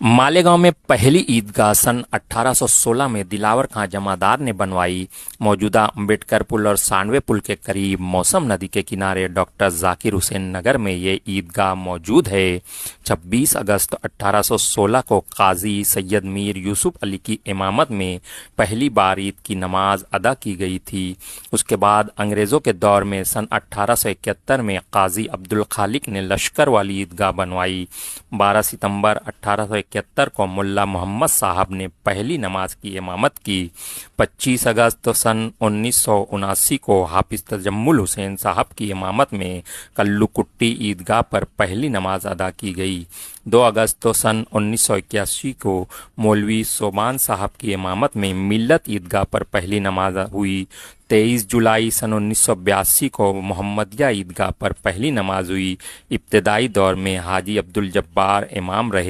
मालेगांव में पहली ईदगाह सन 1816 में दिलावर खां जमादार ने बनवाई। मौजूदा अम्बेडकर पुल और सांडवे पुल के करीब मौसम नदी के किनारे डॉक्टर जाकिर हुसैन नगर में ये ईदगाह मौजूद है। 26 अगस्त 1816 को काजी सैयद मीर यूसुफ अली की इमामत में पहली बार ईद की नमाज अदा की गई थी। उसके बाद अंग्रेज़ों के दौर में सन 1871 में काजी अब्दुल खालिक ने लश्कर वाली ईदगाह बनवाई। 12 सितंबर 1871 को मुल्ला मोहम्मद साहब ने पहली नमाज की इमामत की। 25 अगस्त सन 1979 को हाफिज तजम्मुल हुसैन साहब की इमामत में कल्लुकुट्टी ईदगाह पर पहली नमाज अदा की गई। 2 अगस्त सन 1981 को मौलवी सोबान साहब की इमामत में मिल्लत ईदगाह पर पहली नमाज हुई। 23 जुलाई सन 1982 को मोहम्मदिया ईदगाह पर पहली नमाज हुई। इब्तदाई दौर में हाजी अब्दुल जब्बार इमाम रहे।